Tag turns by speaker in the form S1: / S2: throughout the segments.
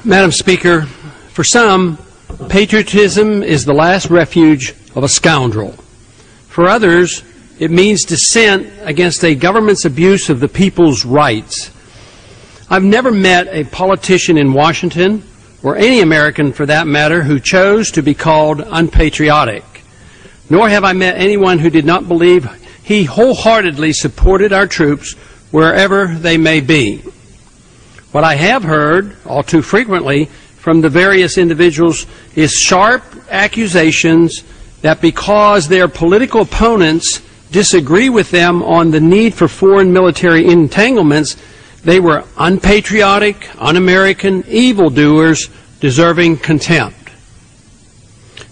S1: Madam Speaker, for some, patriotism is the last refuge of a scoundrel. For others, it means dissent against a government's abuse of the people's rights. I've never met a politician in Washington, or any American for that matter, who chose to be called unpatriotic. Nor have I met anyone who did not believe he wholeheartedly supported our troops wherever they may be. What I have heard, all too frequently, from the various individuals is sharp accusations that because their political opponents disagree with them on the need for foreign military entanglements, they were unpatriotic, un-American, evildoers deserving contempt.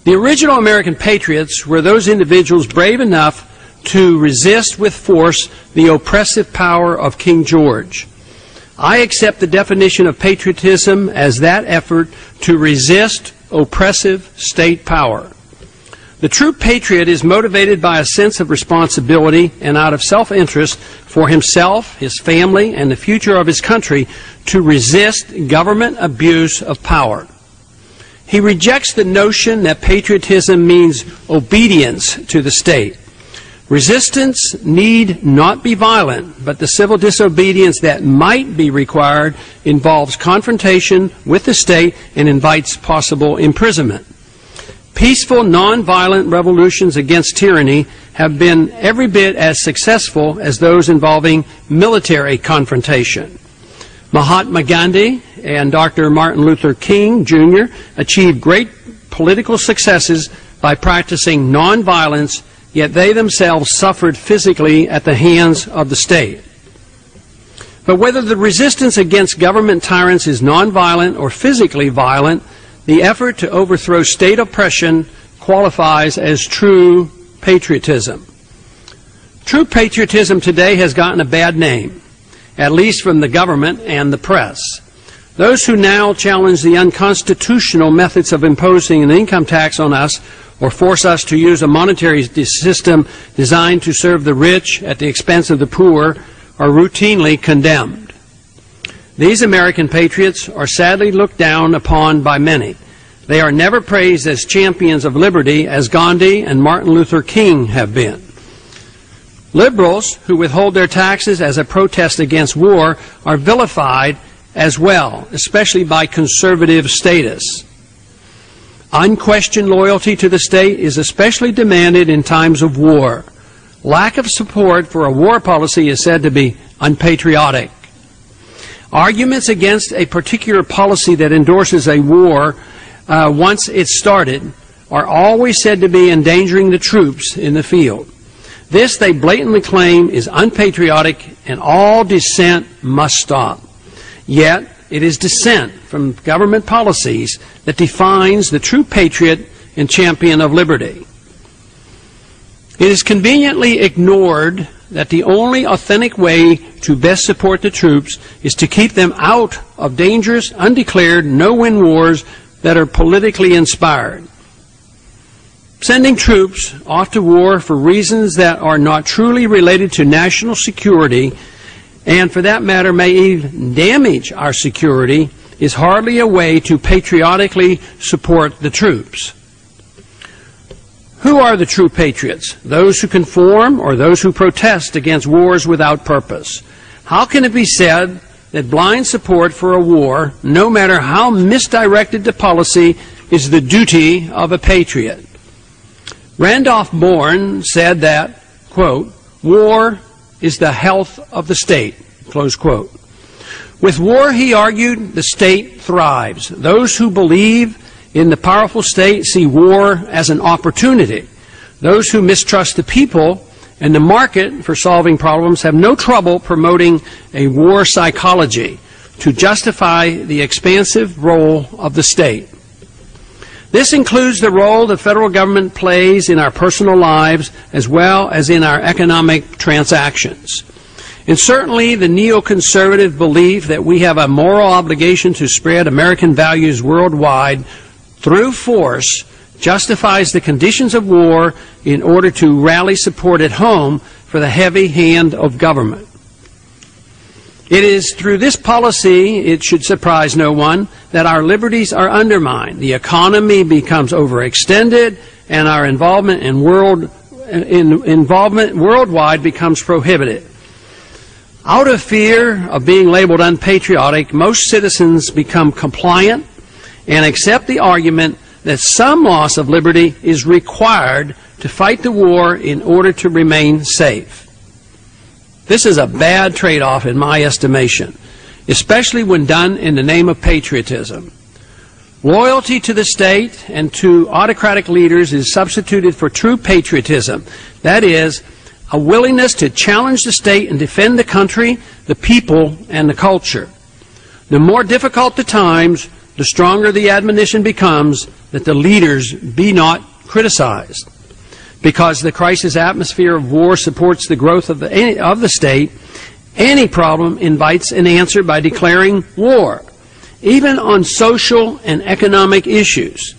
S1: The original American patriots were those individuals brave enough to resist with force the oppressive power of King George. I accept the definition of patriotism as that effort to resist oppressive state power. The true patriot is motivated by a sense of responsibility and out of self-interest for himself, his family, and the future of his country to resist government abuse of power. He rejects the notion that patriotism means obedience to the state. Resistance need not be violent, but the civil disobedience that might be required involves confrontation with the state and invites possible imprisonment. Peaceful, nonviolent revolutions against tyranny have been every bit as successful as those involving military confrontation. Mahatma Gandhi and Dr. Martin Luther King, Jr. achieved great political successes by practicing nonviolence, yet they themselves suffered physically at the hands of the state. But whether the resistance against government tyrants is nonviolent or physically violent, the effort to overthrow state oppression qualifies as true patriotism. True patriotism today has gotten a bad name, at least from the government and the press. Those who now challenge the unconstitutional methods of imposing an income tax on us or force us to use a monetary system designed to serve the rich at the expense of the poor are routinely condemned. These American patriots are sadly looked down upon by many. They are never praised as champions of liberty as Gandhi and Martin Luther King have been. Liberals who withhold their taxes as a protest against war are vilified as well, especially by conservative status. Unquestioned loyalty to the state is especially demanded in times of war. Lack of support for a war policy is said to be unpatriotic. Arguments against a particular policy that endorses a war once it's started are always said to be endangering the troops in the field. This, they blatantly claim, is unpatriotic and all dissent must stop. Yet, it is dissent from government policies that defines the true patriot and champion of liberty. It is conveniently ignored that the only authentic way to best support the troops is to keep them out of dangerous, undeclared, no-win wars that are politically inspired. Sending troops off to war for reasons that are not truly related to national security, and for that matter may even damage our security, is hardly a way to patriotically support the troops. Who are the true patriots? Those who conform or those who protest against wars without purpose? How can it be said that blind support for a war, no matter how misdirected the policy, is the duty of a patriot? Randolph Bourne said that, quote, war is the health of the state, close quote. With war, he argued, the state thrives. Those who believe in the powerful state see war as an opportunity. Those who mistrust the people and the market for solving problems have no trouble promoting a war psychology to justify the expansive role of the state. This includes the role the federal government plays in our personal lives as well as in our economic transactions. And certainly the neoconservative belief that we have a moral obligation to spread American values worldwide through force justifies the conditions of war in order to rally support at home for the heavy hand of government. It is through this policy, it should surprise no one, that our liberties are undermined. The economy becomes overextended, and our involvement worldwide becomes prohibited. Out of fear of being labeled unpatriotic, most citizens become compliant and accept the argument that some loss of liberty is required to fight the war in order to remain safe. This is a bad trade-off in my estimation, especially when done in the name of patriotism. Loyalty to the state and to autocratic leaders is substituted for true patriotism. That is, a willingness to challenge the state and defend the country, the people, and the culture. The more difficult the times, the stronger the admonition becomes that the leaders be not criticized. Because the crisis atmosphere of war supports the growth of the state, any problem invites an answer by declaring war, even on social and economic issues.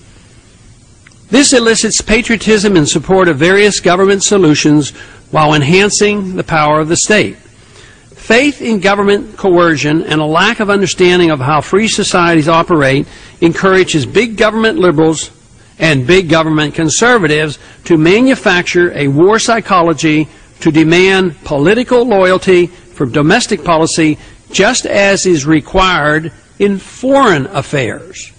S1: This elicits patriotism in support of various government solutions while enhancing the power of the state. Faith in government coercion and a lack of understanding of how free societies operate encourages big government liberals and big government conservatives to manufacture a war psychology to demand political loyalty for domestic policy, just as is required in foreign affairs.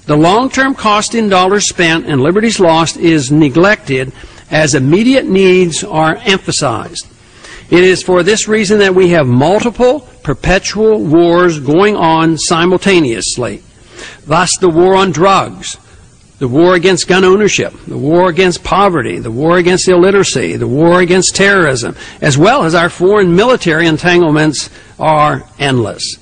S1: The long-term cost in dollars spent and liberties lost is neglected as immediate needs are emphasized. It is for this reason that we have multiple perpetual wars going on simultaneously. Thus, the war on drugs, the war against gun ownership, the war against poverty, the war against illiteracy, the war against terrorism, as well as our foreign military entanglements are endless.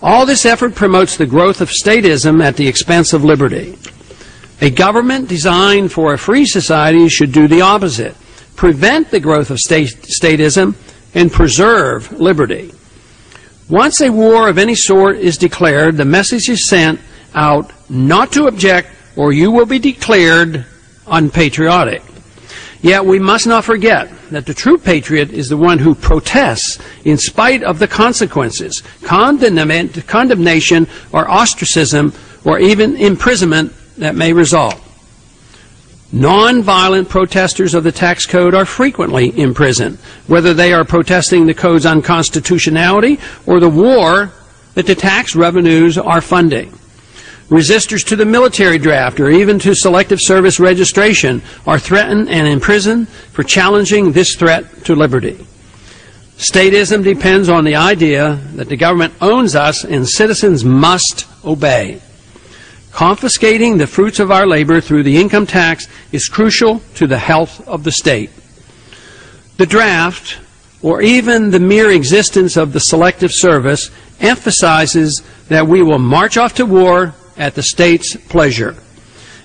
S1: All this effort promotes the growth of statism at the expense of liberty. A government designed for a free society should do the opposite, prevent the growth of statism and preserve liberty. Once a war of any sort is declared, the message is sent out not to object or you will be declared unpatriotic. Yet we must not forget that the true patriot is the one who protests in spite of the consequences, condemnation or ostracism or even imprisonment that may result. Non-violent protesters of the tax code are frequently imprisoned, whether they are protesting the code's unconstitutionality or the war that the tax revenues are funding. Resistors to the military draft or even to selective service registration are threatened and imprisoned for challenging this threat to liberty. Statism depends on the idea that the government owns us and citizens must obey. Confiscating the fruits of our labor through the income tax is crucial to the health of the state. The draft, or even the mere existence of the selective service, emphasizes that we will march off to war at the state's pleasure.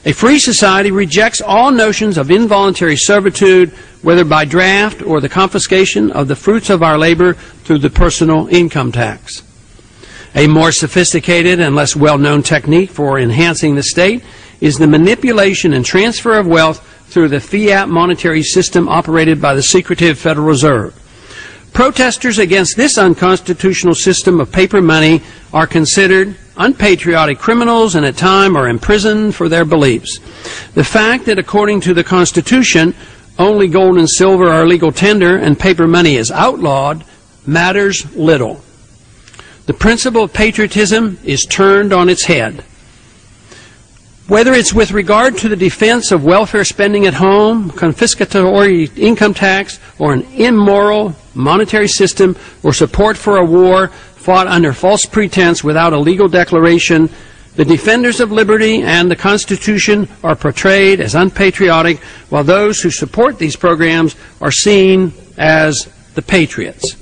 S1: A free society rejects all notions of involuntary servitude, whether by draft or the confiscation of the fruits of our labor through the personal income tax. A more sophisticated and less well-known technique for enhancing the state is the manipulation and transfer of wealth through the fiat monetary system operated by the secretive Federal Reserve. Protesters against this unconstitutional system of paper money are considered unpatriotic criminals and at times are imprisoned for their beliefs. The fact that according to the Constitution, only gold and silver are legal tender and paper money is outlawed matters little. The principle of patriotism is turned on its head. Whether it's with regard to the defense of welfare spending at home, confiscatory income tax, or an immoral monetary system, or support for a war fought under false pretense without a legal declaration, the defenders of liberty and the Constitution are portrayed as unpatriotic, while those who support these programs are seen as the patriots.